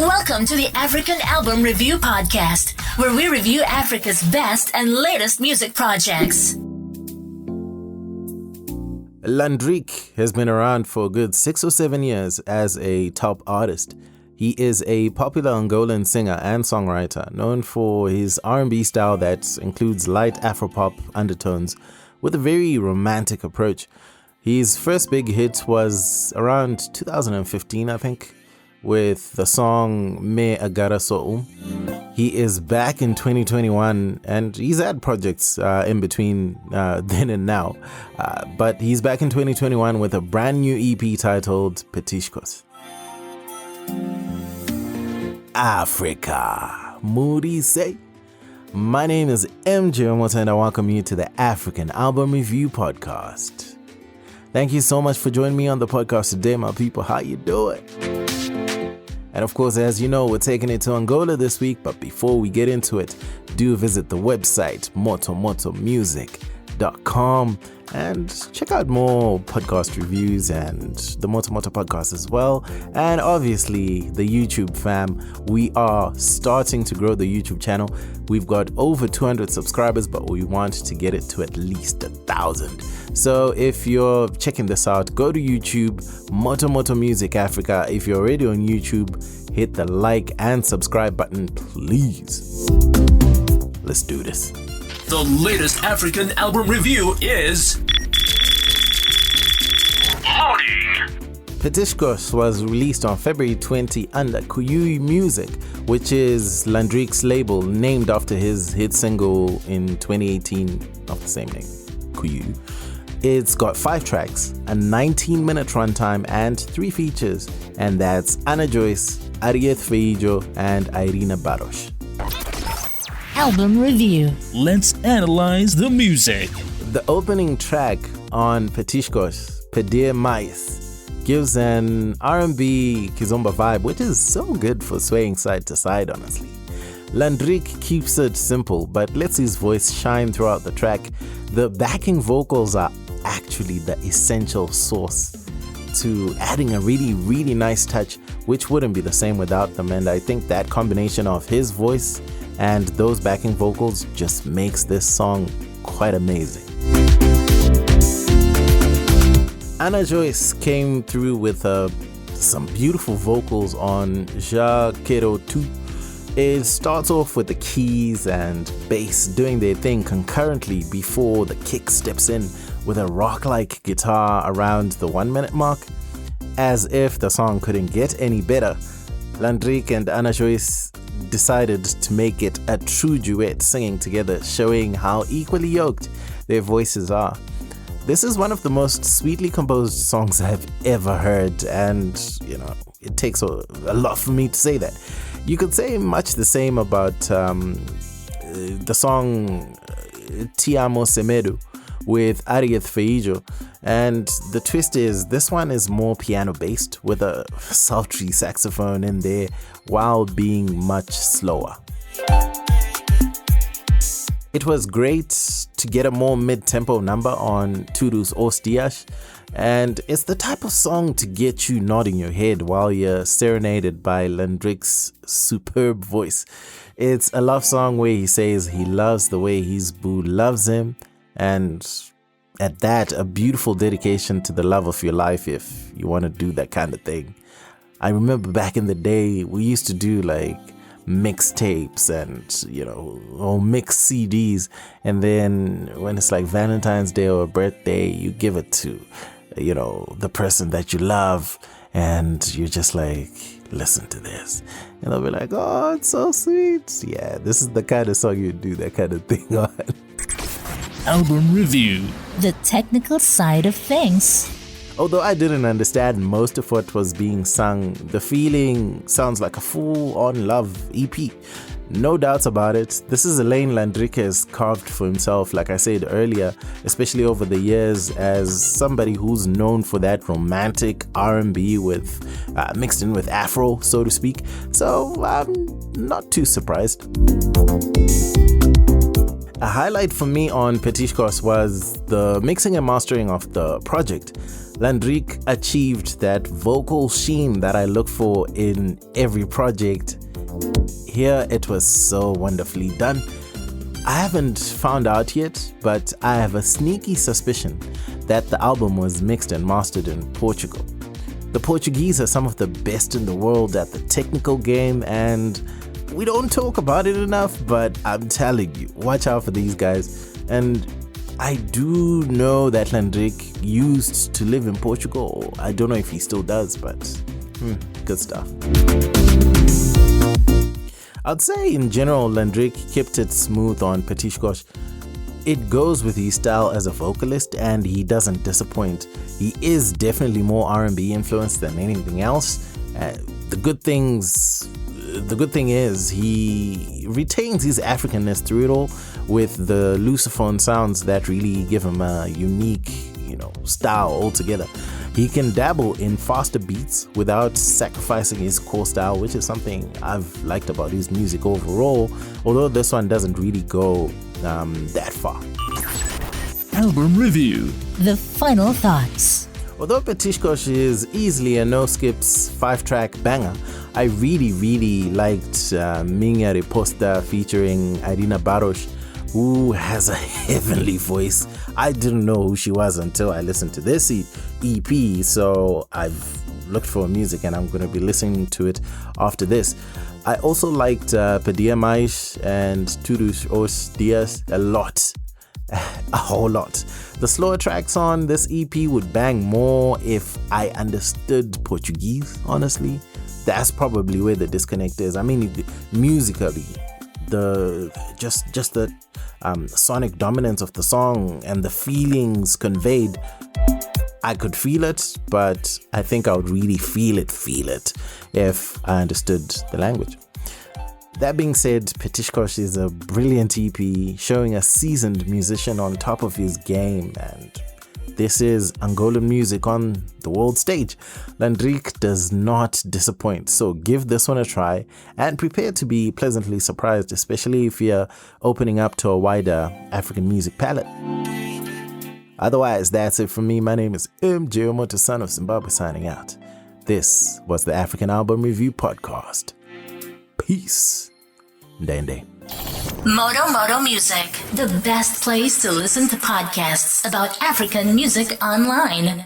Welcome to the African Album Review Podcast, where we review Africa's best and latest music projects. Landrick has been around for a good 6 or 7 years as a top artist. He is a popular Angolan singer and songwriter, known for his R&B style that includes light Afro-pop undertones with a very romantic approach. His first big hit was around 2015, I think, with the song Me Agarra Só Uhm. He is back in 2021 and he's had projects in between then and now. But he's back in 2021 with a brand new EP titled Petiscos. Africa, Moody say. My name is MJ Wemoto and I welcome you to the African Album Review Podcast. Thank you so much for joining me on the podcast today, my people. How you doing? And of course, as you know, we're taking it to Angola this week. But before we get into it, do visit the website motomotomusic.com and check out more podcast reviews and the Motomoto podcast as well. And obviously, the YouTube fam. We are starting to grow the YouTube channel. We've got over 200 subscribers, but we want to get it to at least 1,000. So if you're checking this out, go to YouTube, Motomoto Music Africa. If you're already on YouTube, hit the like and subscribe button, please. Let's do this. The latest African album review is loading. Petiscos was released on February 20 under Kuyu Music, which is Landrick's label named after his hit single in 2018 of the same name, Kuyu. It's got 5 tracks, a 19-minute runtime, and 3 features, and that's Ana Joyce, Arieth Feijo, and Irina Baros. Album Review. Let's analyze the music. The opening track on Petiscos, Pedir Mais, gives an R&B kizomba vibe, which is so good for swaying side to side, honestly. Landrick keeps it simple, but lets his voice shine throughout the track. The backing vocals are actually the essential source to adding a really, really nice touch, which wouldn't be the same without them. And I think that combination of his voice and those backing vocals just makes this song quite amazing. Ana Joyce came through with some beautiful vocals on Ja Quero Tu. It starts off with the keys and bass doing their thing concurrently before the kick steps in with a rock-like guitar around the 1-minute mark. As if the song couldn't get any better, Landrick and Ana Joyce decided to make it a true duet singing together, showing how equally yoked their voices are. This is one of the most sweetly composed songs I've ever heard, and it takes a lot for me to say that. You could say much the same about the song Ti Amo Semedo with Arieth Feijo, and the twist is this one is more piano based with a sultry saxophone in there while being much slower. It was great to get a more mid-tempo number on Tudus Os Dias, and it's the type of song to get you nodding your head while you're serenaded by Landrick's superb voice. It's a love song where he says he loves the way his boo loves him, and at that, a beautiful dedication to the love of your life if you want to do that kind of thing. I remember back in the day, we used to do like mixtapes and or mix CDs, and then when it's like Valentine's Day or a birthday, you give it to the person that you love, and you're just like, listen to this, and they'll be like, oh, it's so sweet. Yeah, this is the kind of song you do that kind of thing on. Album review. The technical side of things. Although I didn't understand most of what was being sung, the feeling sounds like a full-on love EP. No doubts about it. This is a lane Landrick has carved for himself, like I said earlier, especially over the years as somebody who's known for that romantic R&B with mixed in with Afro, so to speak. So I'm not too surprised. A highlight for me on Petiscos was the mixing and mastering of the project. Landrick achieved that vocal sheen that I look for in every project. Here it was so wonderfully done. I haven't found out yet, but I have a sneaky suspicion that the album was mixed and mastered in Portugal. The Portuguese are some of the best in the world at the technical game, and we don't talk about it enough, but I'm telling you, watch out for these guys. And I do know that Landrick used to live in Portugal. I don't know if he still does, but good stuff. I'd say in general, Landrick kept it smooth on Petiscos. It goes with his style as a vocalist, and he doesn't disappoint. He is definitely more R&B influenced than anything else. The good thing is he retains his Africanness through it all, with the Lusophone sounds that really give him a unique, style altogether. He can dabble in faster beats without sacrificing his core style, which is something I've liked about his music overall, although this one doesn't really go that far. Album review. The final thoughts. Although Petiscos is easily a no-skips 5-track banger, I really liked Minha Reposta featuring Irina Baros, who has a heavenly voice. I didn't know who she was until I listened to this EP, so I've looked for music and I'm going to be listening to it after this. I also liked Pedia Mais and Todos os Dias a lot. A whole lot. The slower tracks on this EP would bang more if I understood Portuguese, honestly. That's probably where the disconnect is. I mean, musically, the sonic dominance of the song and the feelings conveyed, I could feel it, but I think I would really feel it if I understood the language. That being said, Petiscos is a brilliant EP showing a seasoned musician on top of his game, and this is Angolan music on the world stage. Landrick does not disappoint, so give this one a try and prepare to be pleasantly surprised, especially if you're opening up to a wider African music palette. Otherwise, that's it from me. My name is Wemoto, son of Zimbabwe, signing out. This was the African Album Review Podcast. Peace. Day. Moto Music, the best place to listen to podcasts about African music online.